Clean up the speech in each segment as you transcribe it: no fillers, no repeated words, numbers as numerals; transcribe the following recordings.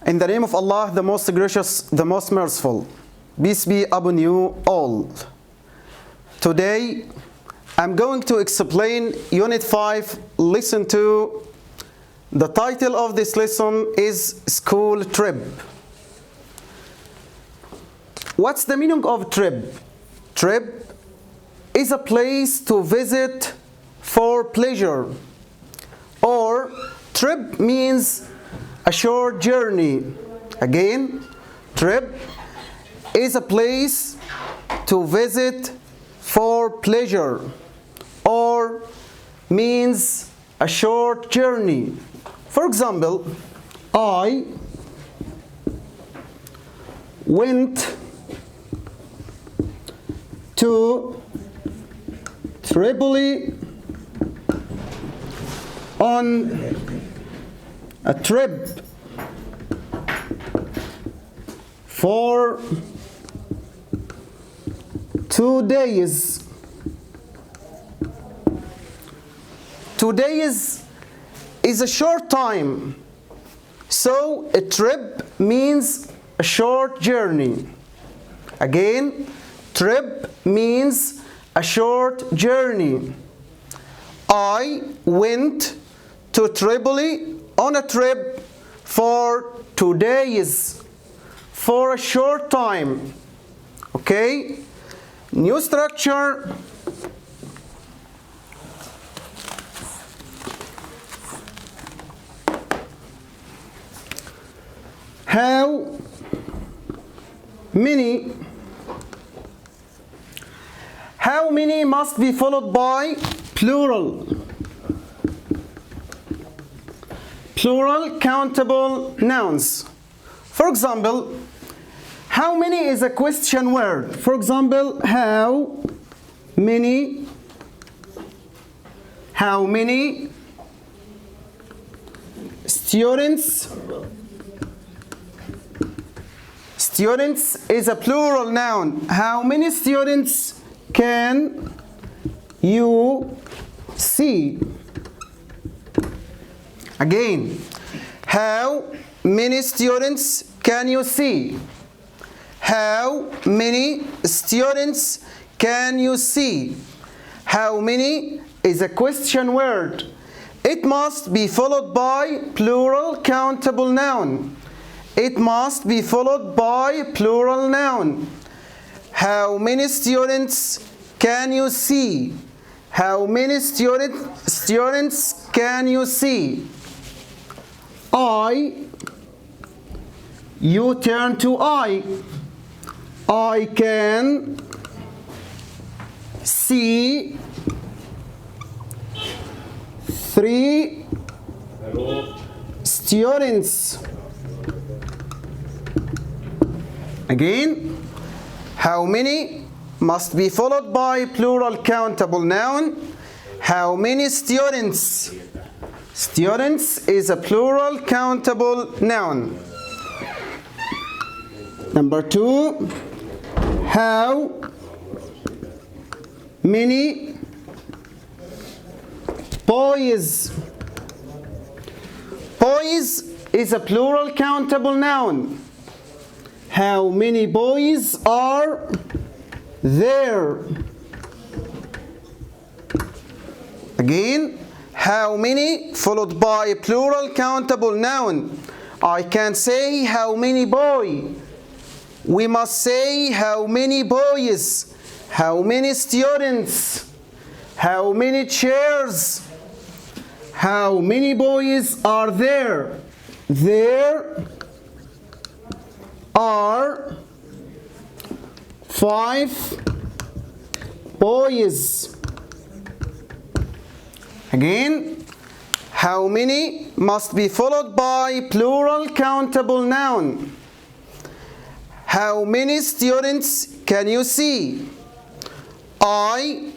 In the name of Allah, the most gracious, the most merciful. Peace be upon you all. Today, I'm going to explain Unit 5, Lesson 2. The title of this lesson is School Trip. What's the meaning of trip? Trip is a place to visit for pleasure. Or trip means a short journey. Again, trip is a place to visit for pleasure or means a short journey. For example, I went to Tripoli on a trip for 2 days. 2 days is a short time, so a trip means a short journey. Again, trip means a short journey. I went to Tripoli on a trip for 2 days, for a short time. Okay? New structure. How many must be followed by plural. Plural countable nouns. For example, how many is a question word. For example, how many students. Students is a plural noun. How many students can you see? Again, how many students can you see? How many students can you see? How many is a question word. It must be followed by plural countable noun. It must be followed by plural noun. How many students can you see? How many students can you see? You turn to I can see 3 students. Again, how many must be followed by plural countable noun. How many students? Students is a plural countable noun. Number 2, how many boys? Boys is a plural countable noun. How many boys are there? Again, how many followed by a plural countable noun. I can say how many boy. We must say how many boys. How many students. How many chairs. How many boys are there? There are 5 boys. Again, how many must be followed by plural countable noun. How many students can you see? I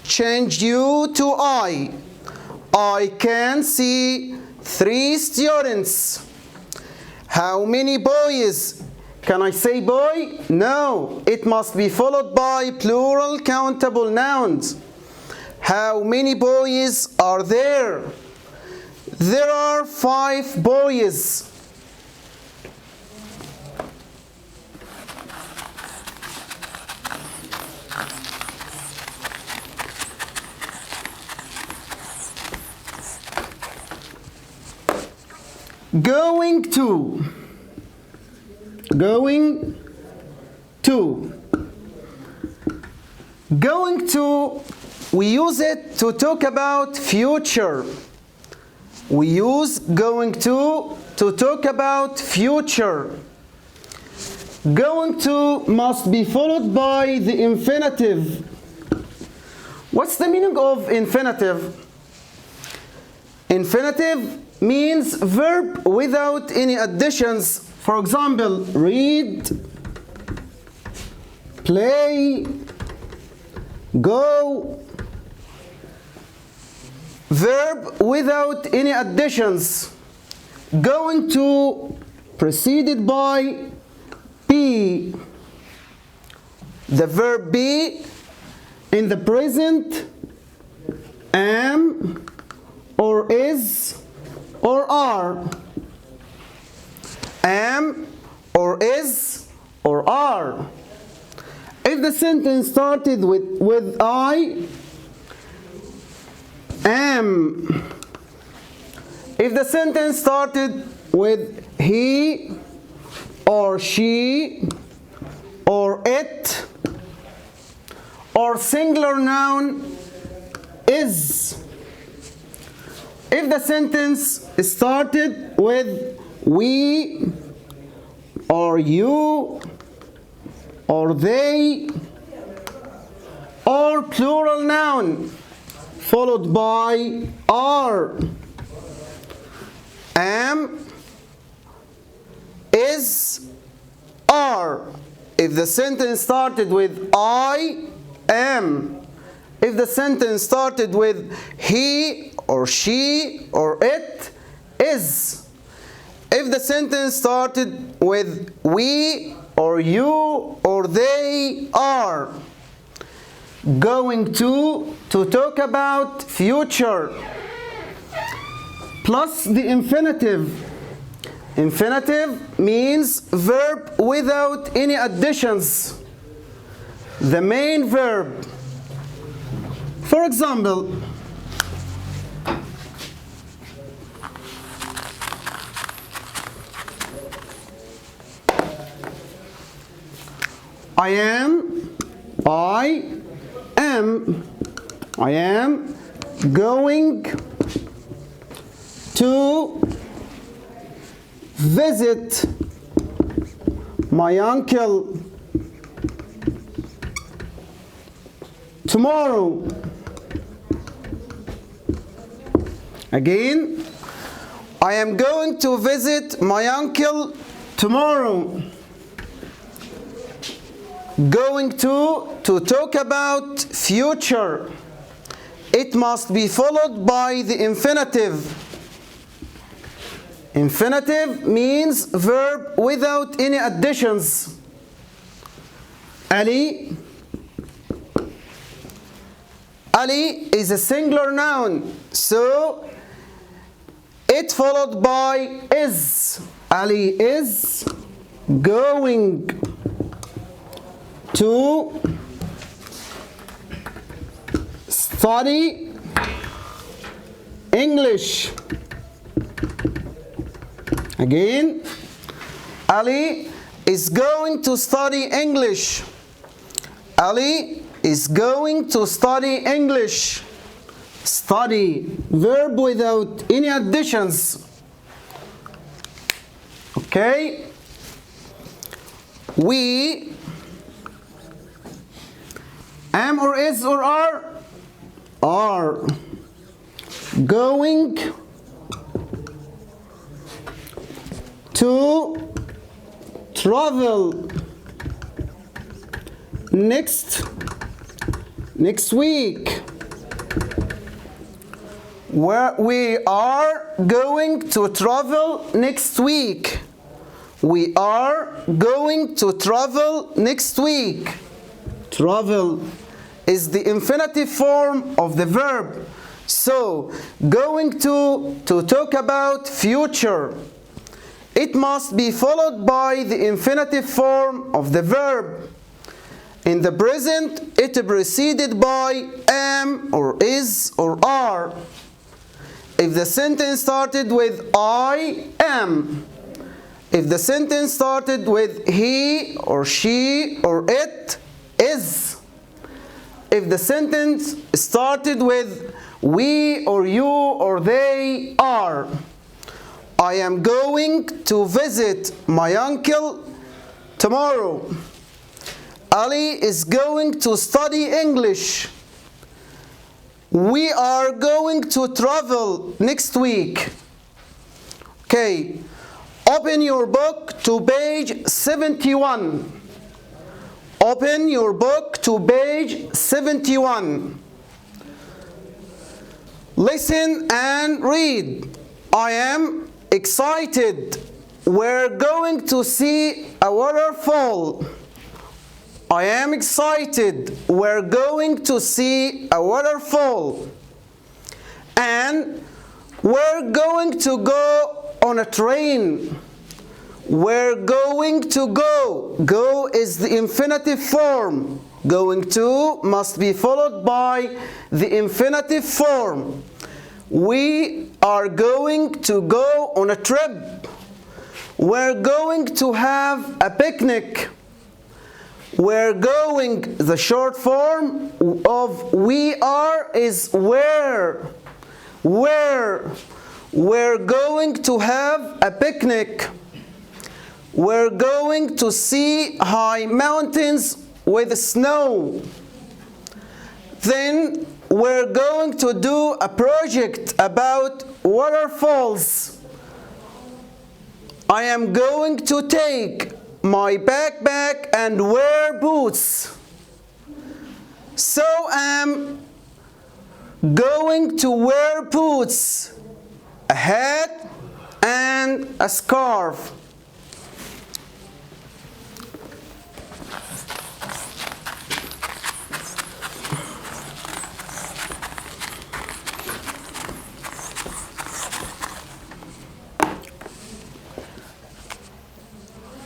changed you to I. I can see 3 students. How many boys? Can I say boy? No, it must be followed by plural countable nouns. How many boys are there? There are 5 boys. Going to. Going to. Going to, we use it to talk about future. We use going to talk about future. Going to must be followed by the infinitive. What's the meaning of infinitive? Infinitive means verb without any additions. For example, read, play, go. Verb without any additions. Going to preceded by be. The verb be in the present, am or is or are. Am or is or are. If the sentence started with I am. If the sentence started with he or she or it or singular noun is. If the sentence started with we or you or they or plural noun followed by are. Am, is, are. If the sentence started with I am. If the sentence started with he or she or it is. If the sentence started with we or you or they are. Going to talk about future. Plus the infinitive. Infinitive means verb without any additions. The main verb. For example, I am going to visit my uncle tomorrow. Again, I am going to visit my uncle tomorrow. Going to talk about future. It must be followed by the infinitive. Infinitive means verb without any additions. Ali. Ali is a singular noun, so it followed by is. Ali is going to study English. Again, Ali is going to study English. Ali is going to study English. Study, verb without any additions. Okay? We, am or is or are going to travel next week. Where we are going to travel next week. We are going to travel next week. Travel is the infinitive form of the verb. So, going to talk about future. It must be followed by the infinitive form of the verb. In the present, it is preceded by am or is or are. if the sentence started with I am. If the sentence started with he or she or it is. If the sentence started with we or you or they are. I am going to visit my uncle tomorrow. Ali is going to study English. We are going to travel next week. Okay, open your book to page 71. Open your book to page 71. Listen and read. I am excited. We're going to see a waterfall. I am excited. We're going to see a waterfall. And we're going to go on a train. We're going to go. Go is the infinitive form. Going to must be followed by the infinitive form. We are going to go on a trip. We're going to have a picnic. We're going, the short form of we are is where. Where. We're going to have a picnic. We're going to see high mountains with snow. Then we're going to do a project about waterfalls. I am going to take my backpack and wear boots. So I'm going to wear boots, a hat, and a scarf.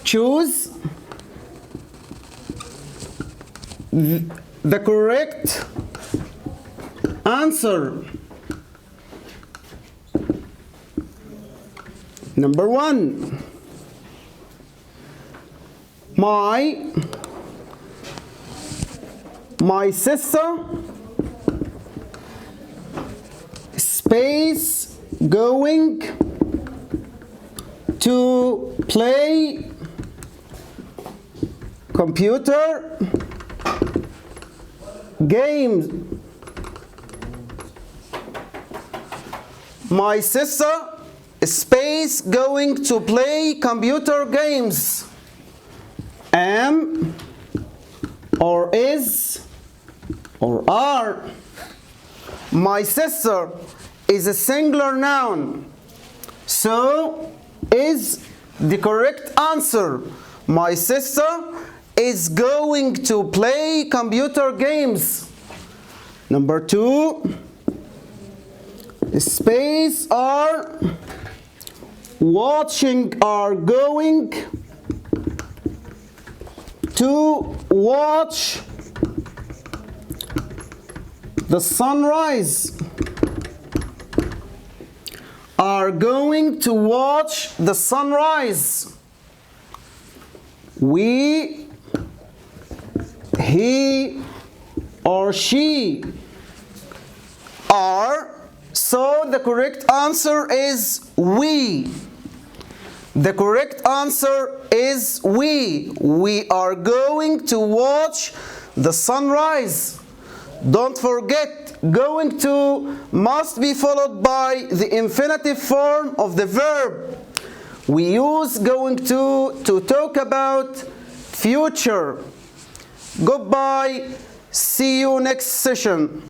Choose the correct answer. Number 1. My sister space going to play computer games. My sister space going to play computer games. Am or is or are. My sister is a singular noun, so is the correct answer. My sister is going to play computer games. Number 2. Space are watching are going to watch the sunrise. Are going to watch the sunrise. We, he, or she are, so the correct answer is we. The correct answer is we. We are going to watch the sunrise. Don't forget, going to must be followed by the infinitive form of the verb. We use going to talk about future. Goodbye. See you next session.